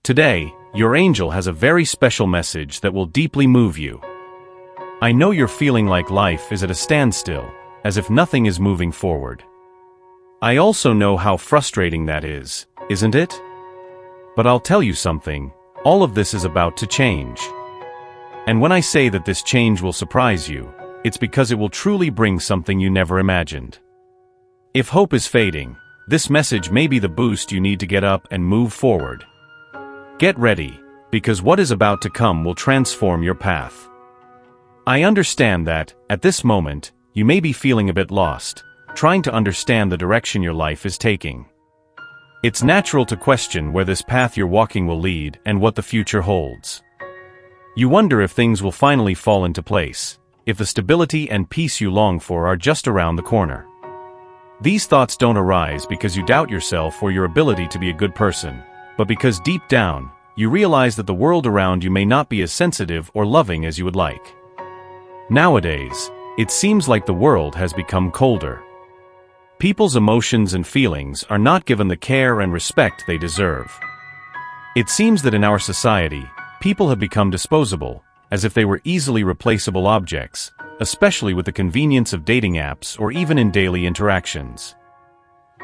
Today, your angel has a very special message that will deeply move you. I know you're feeling like life is at a standstill, as if nothing is moving forward. I also know how frustrating that is, isn't it? But I'll tell you something, all of this is about to change. And when I say that this change will surprise you, it's because it will truly bring something you never imagined. If hope is fading, this message may be the boost you need to get up and move forward. Get ready, because what is about to come will transform your path. I understand that, at this moment, you may be feeling a bit lost, trying to understand the direction your life is taking. It's natural to question where this path you're walking will lead and what the future holds. You wonder if things will finally fall into place, if the stability and peace you long for are just around the corner. These thoughts don't arise because you doubt yourself or your ability to be a good person, but because deep down, you realize that the world around you may not be as sensitive or loving as you would like. Nowadays, it seems like the world has become colder. People's emotions and feelings are not given the care and respect they deserve. It seems that in our society, people have become disposable, as if they were easily replaceable objects, especially with the convenience of dating apps or even in daily interactions.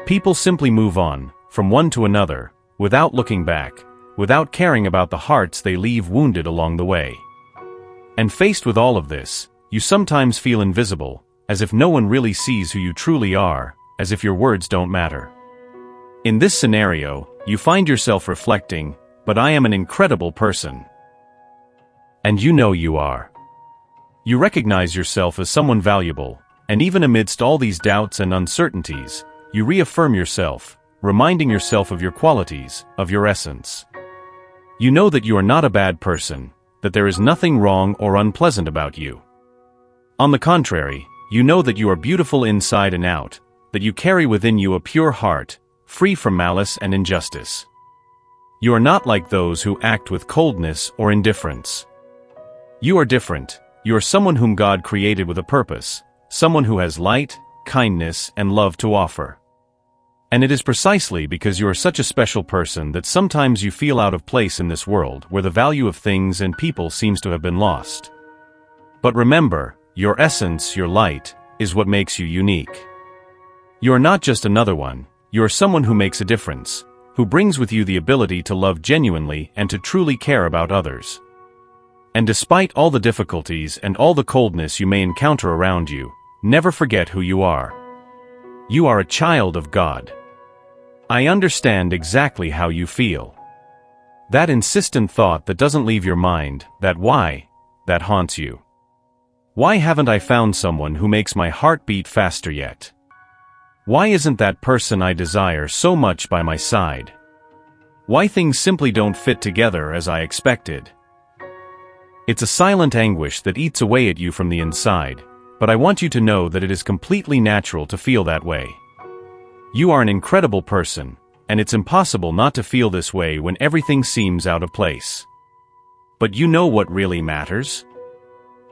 People simply move on, from one to another, without looking back, without caring about the hearts they leave wounded along the way. And faced with all of this, you sometimes feel invisible, as if no one really sees who you truly are, as if your words don't matter. In this scenario, you find yourself reflecting, "But I am an incredible person." And you know you are. You recognize yourself as someone valuable, and even amidst all these doubts and uncertainties, you reaffirm yourself, reminding yourself of your qualities, of your essence. You know that you are not a bad person, that there is nothing wrong or unpleasant about you. On the contrary, you know that you are beautiful inside and out, that you carry within you a pure heart, free from malice and injustice. You are not like those who act with coldness or indifference. You are different. You are someone whom God created with a purpose, someone who has light, kindness, and love to offer. And it is precisely because you are such a special person that sometimes you feel out of place in this world where the value of things and people seems to have been lost. But remember, your essence, your light, is what makes you unique. You are not just another one, you are someone who makes a difference, who brings with you the ability to love genuinely and to truly care about others. And despite all the difficulties and all the coldness you may encounter around you, never forget who you are. You are a child of God. I understand exactly how you feel. That insistent thought that doesn't leave your mind, that why, that haunts you. Why haven't I found someone who makes my heart beat faster yet? Why isn't that person I desire so much by my side? Why things simply don't fit together as I expected? It's a silent anguish that eats away at you from the inside, but I want you to know that it is completely natural to feel that way. You are an incredible person, and it's impossible not to feel this way when everything seems out of place. But you know what really matters?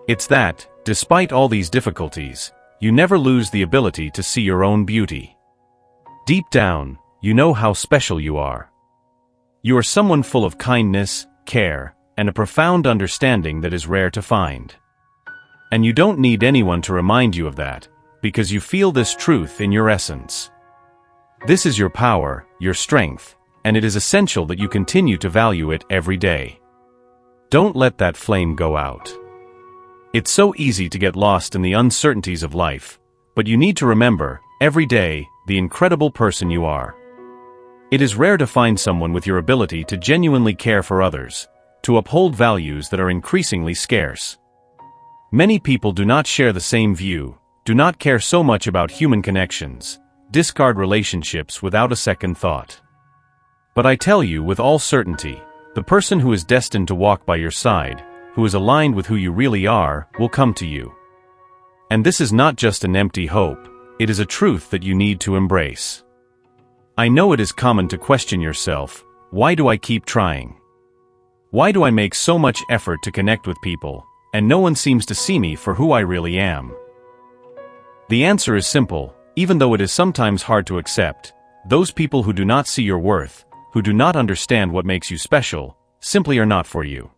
It's that, despite all these difficulties, you never lose the ability to see your own beauty. Deep down, you know how special you are. You are someone full of kindness, care, and a profound understanding that is rare to find. And you don't need anyone to remind you of that, because you feel this truth in your essence. This is your power, your strength, and it is essential that you continue to value it every day. Don't let that flame go out. It's so easy to get lost in the uncertainties of life, but you need to remember, every day, the incredible person you are. It is rare to find someone with your ability to genuinely care for others, to uphold values that are increasingly scarce. Many people do not share the same view, do not care so much about human connections, discard relationships without a second thought. But I tell you with all certainty, the person who is destined to walk by your side, who is aligned with who you really are, will come to you. And this is not just an empty hope, it is a truth that you need to embrace. I know it is common to question yourself, why do I keep trying? Why do I make so much effort to connect with people, and no one seems to see me for who I really am? The answer is simple, even though it is sometimes hard to accept. Those people who do not see your worth, who do not understand what makes you special, simply are not for you.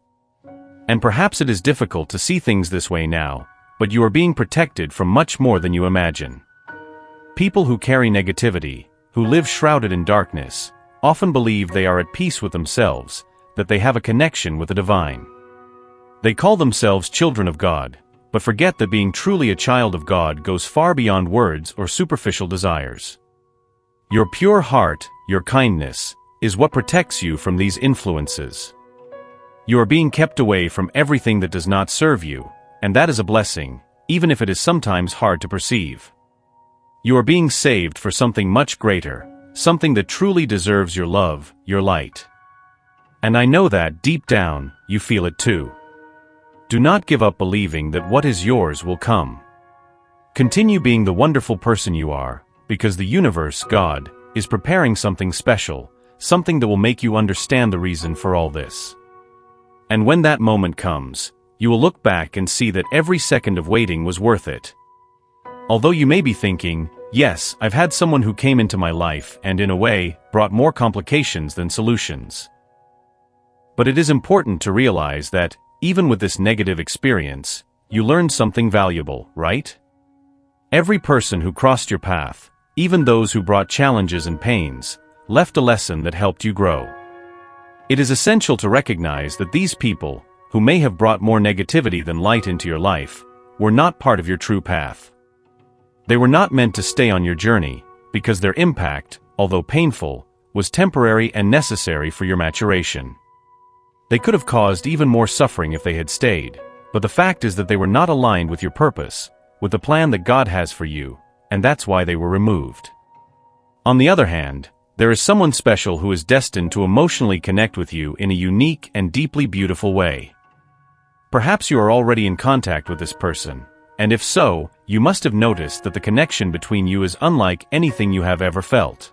And perhaps it is difficult to see things this way now, but you are being protected from much more than you imagine. People who carry negativity, who live shrouded in darkness, often believe they are at peace with themselves, that they have a connection with the divine. They call themselves children of God, but forget that being truly a child of God goes far beyond words or superficial desires. Your pure heart, your kindness, is what protects you from these influences. You are being kept away from everything that does not serve you, and that is a blessing, even if it is sometimes hard to perceive. You are being saved for something much greater, something that truly deserves your love, your light. And I know that, deep down, you feel it too. Do not give up believing that what is yours will come. Continue being the wonderful person you are, because the universe, God, is preparing something special, something that will make you understand the reason for all this. And when that moment comes, you will look back and see that every second of waiting was worth it. Although you may be thinking, yes, I've had someone who came into my life and in a way, brought more complications than solutions. But it is important to realize that, even with this negative experience, you learned something valuable, right? Every person who crossed your path, even those who brought challenges and pains, left a lesson that helped you grow. It is essential to recognize that these people, who may have brought more negativity than light into your life, were not part of your true path. They were not meant to stay on your journey, because their impact, although painful, was temporary and necessary for your maturation. They could have caused even more suffering if they had stayed, but the fact is that they were not aligned with your purpose, with the plan that God has for you, and that's why they were removed. On the other hand, there is someone special who is destined to emotionally connect with you in a unique and deeply beautiful way. Perhaps you are already in contact with this person, and if so, you must have noticed that the connection between you is unlike anything you have ever felt.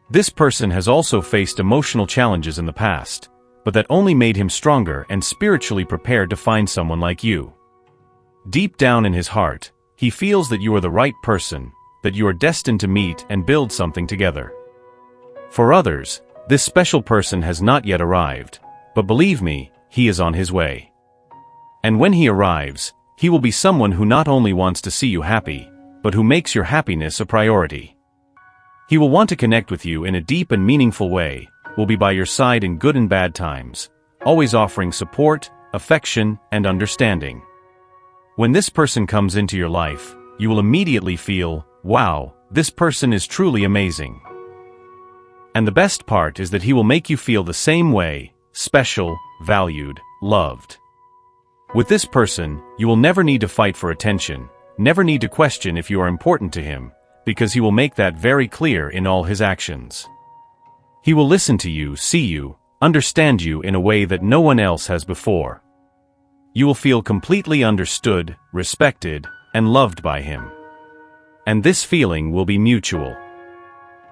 This person has also faced emotional challenges in the past, but that only made him stronger and spiritually prepared to find someone like you. Deep down in his heart, he feels that you are the right person, that you are destined to meet and build something together. For others, this special person has not yet arrived, but believe me, he is on his way. And when he arrives, he will be someone who not only wants to see you happy, but who makes your happiness a priority. He will want to connect with you in a deep and meaningful way, will be by your side in good and bad times, always offering support, affection, and understanding. When this person comes into your life, you will immediately feel, wow, this person is truly amazing. And the best part is that he will make you feel the same way, special, valued, loved. With this person, you will never need to fight for attention, never need to question if you are important to him, because he will make that very clear in all his actions. He will listen to you, see you, understand you in a way that no one else has before. You will feel completely understood, respected, and loved by him. And this feeling will be mutual.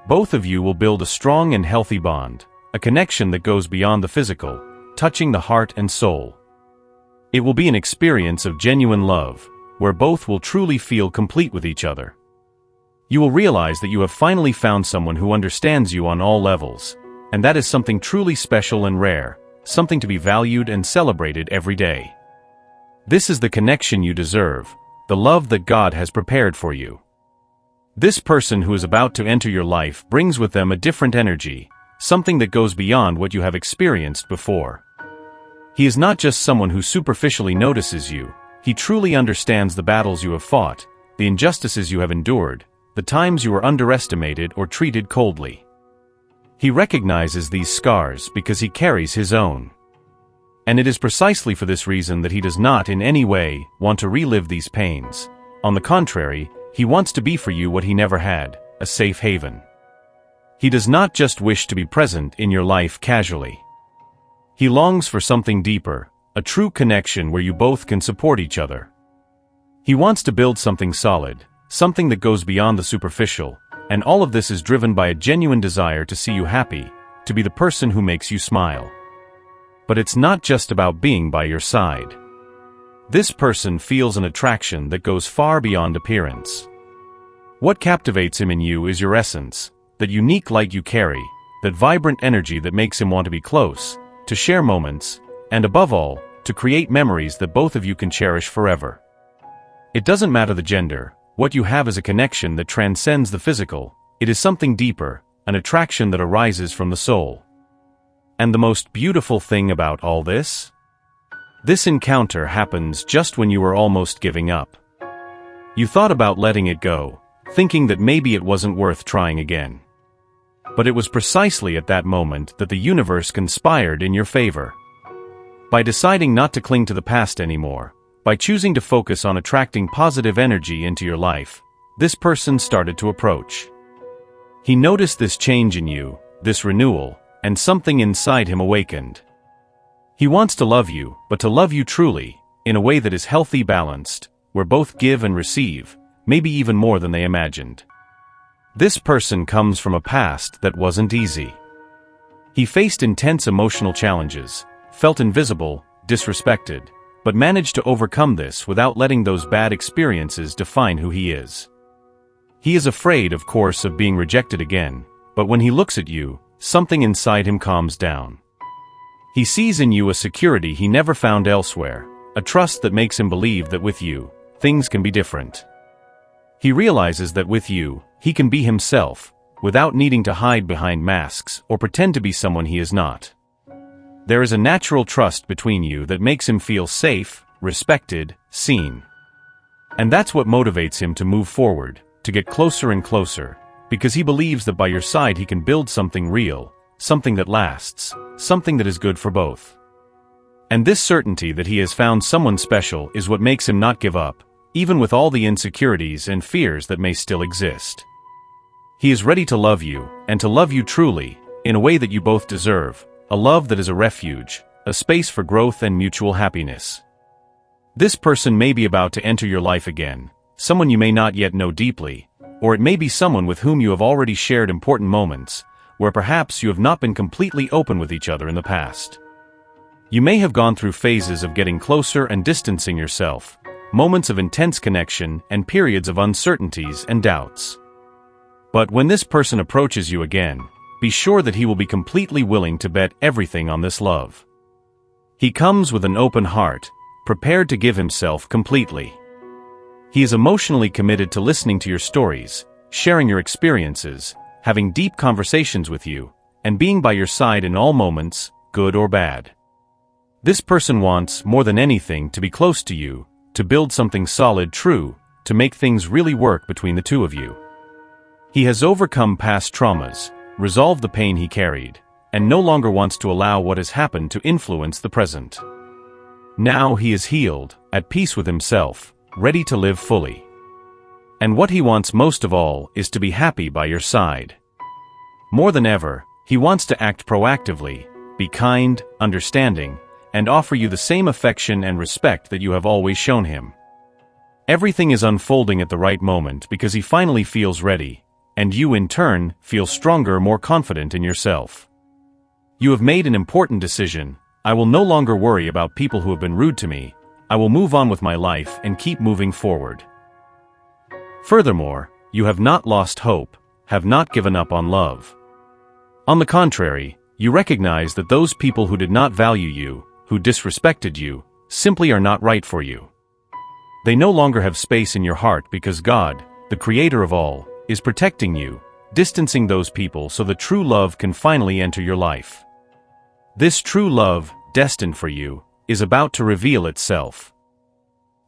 Both of you will build a strong and healthy bond, a connection that goes beyond the physical, touching the heart and soul. It will be an experience of genuine love, where both will truly feel complete with each other. You will realize that you have finally found someone who understands you on all levels, and that is something truly special and rare, something to be valued and celebrated every day. This is the connection you deserve, the love that God has prepared for you. This person who is about to enter your life brings with them a different energy, something that goes beyond what you have experienced before. He is not just someone who superficially notices you, he truly understands the battles you have fought, the injustices you have endured, the times you were underestimated or treated coldly. He recognizes these scars because he carries his own. And it is precisely for this reason that he does not in any way want to relive these pains. On the contrary, he wants to be for you what he never had, a safe haven. He does not just wish to be present in your life casually. He longs for something deeper, a true connection where you both can support each other. He wants to build something solid, something that goes beyond the superficial, and all of this is driven by a genuine desire to see you happy, to be the person who makes you smile. But it's not just about being by your side. This person feels an attraction that goes far beyond appearance. What captivates him in you is your essence, that unique light you carry, that vibrant energy that makes him want to be close, to share moments, and above all, to create memories that both of you can cherish forever. It doesn't matter the gender, what you have is a connection that transcends the physical. It is something deeper, an attraction that arises from the soul. And the most beautiful thing about all this? This encounter happens just when you were almost giving up. You thought about letting it go, thinking that maybe it wasn't worth trying again. But it was precisely at that moment that the universe conspired in your favor. By deciding not to cling to the past anymore, by choosing to focus on attracting positive energy into your life, this person started to approach. He noticed this change in you, this renewal, and something inside him awakened. He wants to love you, but to love you truly, in a way that is healthy, balanced, where both give and receive, maybe even more than they imagined. This person comes from a past that wasn't easy. He faced intense emotional challenges, felt invisible, disrespected, but managed to overcome this without letting those bad experiences define who he is. He is afraid, of course, of being rejected again, but when he looks at you, something inside him calms down. He sees in you a security he never found elsewhere, a trust that makes him believe that with you, things can be different. He realizes that with you, he can be himself, without needing to hide behind masks or pretend to be someone he is not. There is a natural trust between you that makes him feel safe, respected, seen. And that's what motivates him to move forward, to get closer and closer, because he believes that by your side he can build something real, something that lasts, something that is good for both. And this certainty that he has found someone special is what makes him not give up, even with all the insecurities and fears that may still exist. He is ready to love you, and to love you truly, in a way that you both deserve, a love that is a refuge, a space for growth and mutual happiness. This person may be about to enter your life again, someone you may not yet know deeply, or it may be someone with whom you have already shared important moments, where perhaps you have not been completely open with each other in the past. You may have gone through phases of getting closer and distancing yourself, moments of intense connection and periods of uncertainties and doubts. But when this person approaches you again, be sure that he will be completely willing to bet everything on this love. He comes with an open heart, prepared to give himself completely. He is emotionally committed to listening to your stories, sharing your experiences, having deep conversations with you, and being by your side in all moments, good or bad. This person wants, more than anything, to be close to you, to build something solid, true, to make things really work between the two of you. He has overcome past traumas, resolved the pain he carried, and no longer wants to allow what has happened to influence the present. Now he is healed, at peace with himself, ready to live fully. And what he wants most of all is to be happy by your side. More than ever, he wants to act proactively, be kind, understanding, and offer you the same affection and respect that you have always shown him. Everything is unfolding at the right moment because he finally feels ready, and you in turn feel stronger, more confident in yourself. You have made an important decision. I will no longer worry about people who have been rude to me. I will move on with my life and keep moving forward. Furthermore, you have not lost hope, have not given up on love. On the contrary, you recognize that those people who did not value you, who disrespected you, simply are not right for you. They no longer have space in your heart because God, the creator of all, is protecting you, distancing those people so the true love can finally enter your life. This true love, destined for you, is about to reveal itself.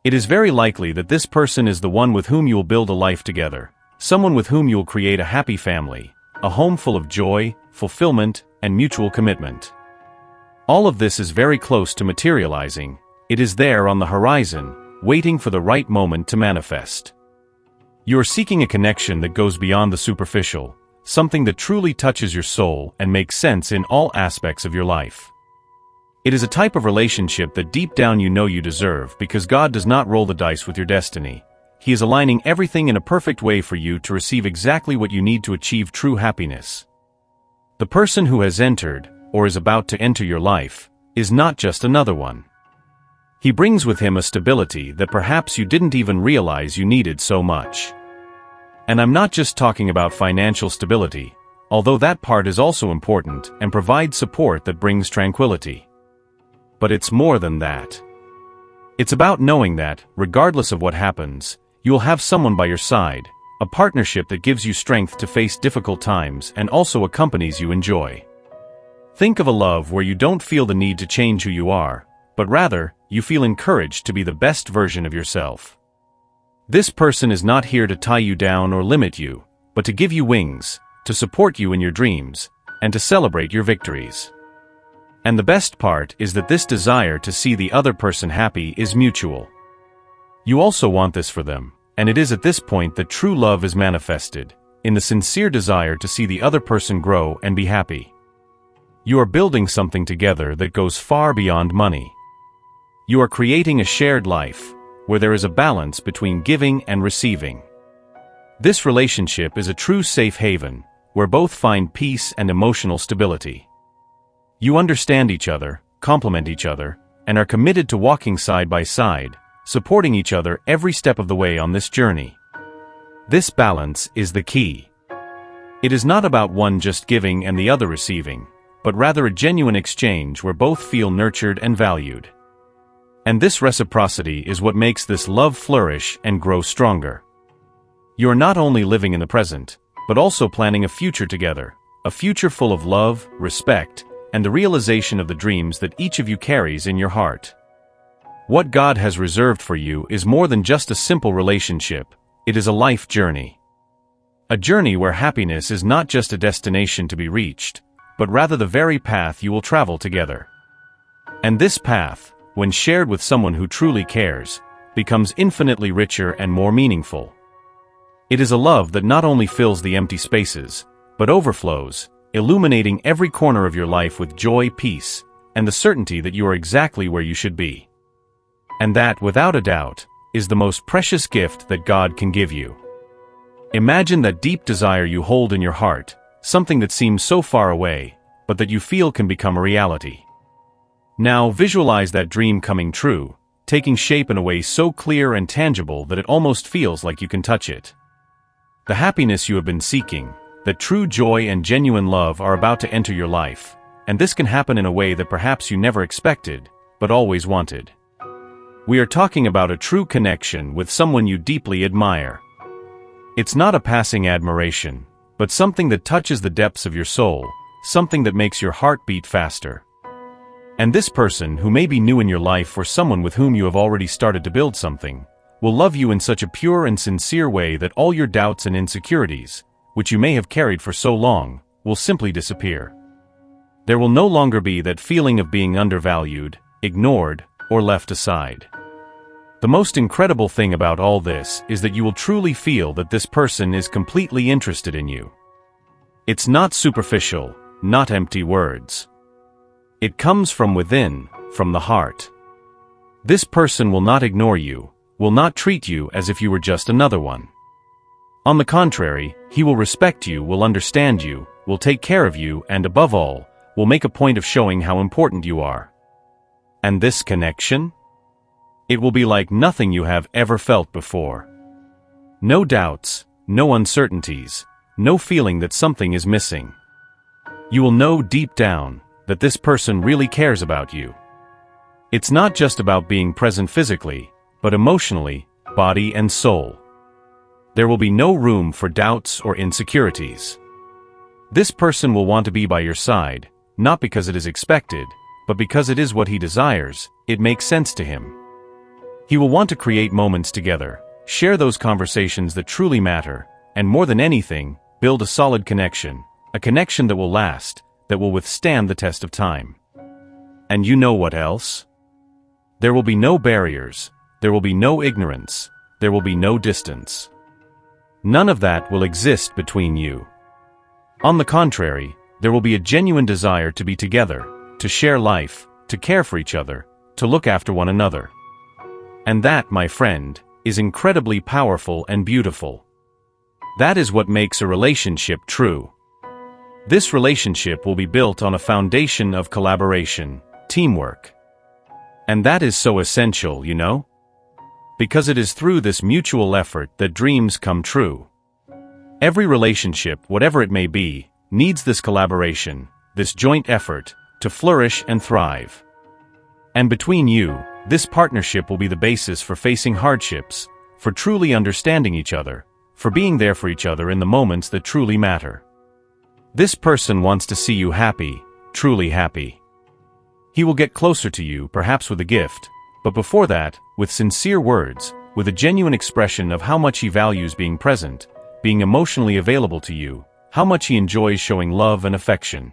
It is very likely that this person is the one with whom you will build a life together, someone with whom you will create a happy family, a home full of joy, fulfillment, and mutual commitment. All of this is very close to materializing. It is there on the horizon, waiting for the right moment to manifest. You are seeking a connection that goes beyond the superficial, something that truly touches your soul and makes sense in all aspects of your life. It is a type of relationship that deep down you know you deserve because God does not roll the dice with your destiny. He is aligning everything in a perfect way for you to receive exactly what you need to achieve true happiness. The person who has entered, or is about to enter your life, is not just another one. He brings with him a stability that perhaps you didn't even realize you needed so much. And I'm not just talking about financial stability, although that part is also important and provides support that brings tranquility. But it's more than that. It's about knowing that, regardless of what happens, you will have someone by your side, a partnership that gives you strength to face difficult times and also accompanies you in joy. Think of a love where you don't feel the need to change who you are, but rather, you feel encouraged to be the best version of yourself. This person is not here to tie you down or limit you, but to give you wings, to support you in your dreams, and to celebrate your victories. And the best part is that this desire to see the other person happy is mutual. You also want this for them, and it is at this point that true love is manifested, in the sincere desire to see the other person grow and be happy. You are building something together that goes far beyond money. You are creating a shared life, where there is a balance between giving and receiving. This relationship is a true safe haven, where both find peace and emotional stability. You understand each other, complement each other, and are committed to walking side by side, supporting each other every step of the way on this journey. This balance is the key. It is not about one just giving and the other receiving, but rather a genuine exchange where both feel nurtured and valued. And this reciprocity is what makes this love flourish and grow stronger. You are not only living in the present, but also planning a future together, a future full of love, respect, and the realization of the dreams that each of you carries in your heart. What God has reserved for you is more than just a simple relationship, it is a life journey. A journey where happiness is not just a destination to be reached, but rather the very path you will travel together. And this path, when shared with someone who truly cares, becomes infinitely richer and more meaningful. It is a love that not only fills the empty spaces, but overflows, illuminating every corner of your life with joy, peace, and the certainty that you are exactly where you should be. And that, without a doubt, is the most precious gift that God can give you. Imagine that deep desire you hold in your heart, something that seems so far away, but that you feel can become a reality. Now visualize that dream coming true, taking shape in a way so clear and tangible that it almost feels like you can touch it. The happiness you have been seeking, that true joy and genuine love are about to enter your life, and this can happen in a way that perhaps you never expected, but always wanted. We are talking about a true connection with someone you deeply admire. It's not a passing admiration, but something that touches the depths of your soul, something that makes your heart beat faster. And this person, who may be new in your life or someone with whom you have already started to build something, will love you in such a pure and sincere way that all your doubts and insecurities, which you may have carried for so long, will simply disappear. There will no longer be that feeling of being undervalued, ignored, or left aside. The most incredible thing about all this is that you will truly feel that this person is completely interested in you. It's not superficial, not empty words. It comes from within, from the heart. This person will not ignore you, will not treat you as if you were just another one. On the contrary, he will respect you, will understand you, will take care of you, and above all, will make a point of showing how important you are. And this connection? It will be like nothing you have ever felt before. No doubts, no uncertainties, no feeling that something is missing. You will know deep down that this person really cares about you. It's not just about being present physically, but emotionally, body and soul. There will be no room for doubts or insecurities. This person will want to be by your side, not because it is expected, but because it is what he desires, it makes sense to him. He will want to create moments together, share those conversations that truly matter, and more than anything, build a solid connection, a connection that will last, that will withstand the test of time. And you know what else? There will be no barriers, there will be no ignorance, there will be no distance. None of that will exist between you. On the contrary, there will be a genuine desire to be together, to share life, to care for each other, to look after one another. And that, my friend, is incredibly powerful and beautiful. That is what makes a relationship true. This relationship will be built on a foundation of collaboration, teamwork. And that is so essential, you know? Because it is through this mutual effort that dreams come true. Every relationship, whatever it may be, needs this collaboration, this joint effort, to flourish and thrive. And between you, this partnership will be the basis for facing hardships, for truly understanding each other, for being there for each other in the moments that truly matter. This person wants to see you happy, truly happy. He will get closer to you, perhaps with a gift, but before that, with sincere words, with a genuine expression of how much he values being present, being emotionally available to you, how much he enjoys showing love and affection.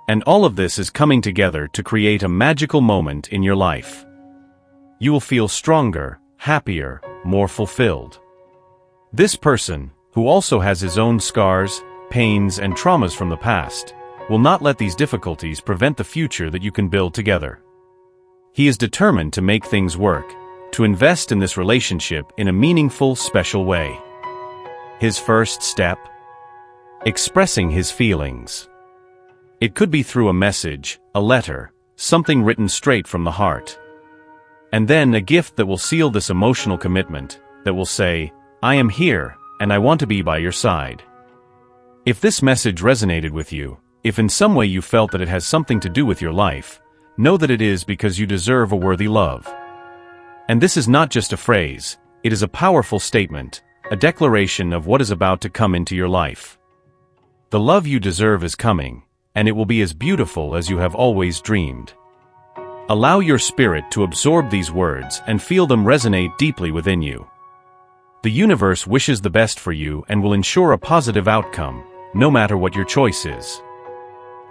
And all of this is coming together to create a magical moment in your life. You will feel stronger, happier, more fulfilled. This person, who also has his own scars, pains, and traumas from the past, will not let these difficulties prevent the future that you can build together. He is determined to make things work, to invest in this relationship in a meaningful, special way. His first step? Expressing his feelings. It could be through a message, a letter, something written straight from the heart. And then a gift that will seal this emotional commitment, that will say, "I am here, and I want to be by your side." If this message resonated with you, if in some way you felt that it has something to do with your life, know that it is because you deserve a worthy love. And this is not just a phrase, it is a powerful statement, a declaration of what is about to come into your life. The love you deserve is coming, and it will be as beautiful as you have always dreamed. Allow your spirit to absorb these words and feel them resonate deeply within you. The universe wishes the best for you and will ensure a positive outcome, no matter what your choice is.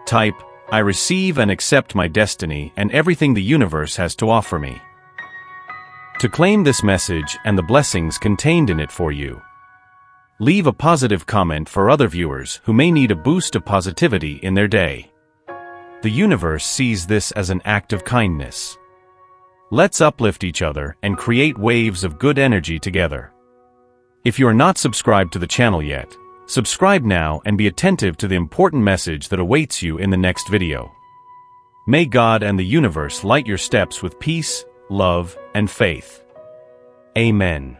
Type, "I receive and accept my destiny and everything the universe has to offer me," to claim this message and the blessings contained in it for you. Leave a positive comment for other viewers who may need a boost of positivity in their day. The universe sees this as an act of kindness. Let's uplift each other and create waves of good energy together. If you are not subscribed to the channel yet, subscribe now and be attentive to the important message that awaits you in the next video. May God and the universe light your steps with peace, love, and faith. Amen.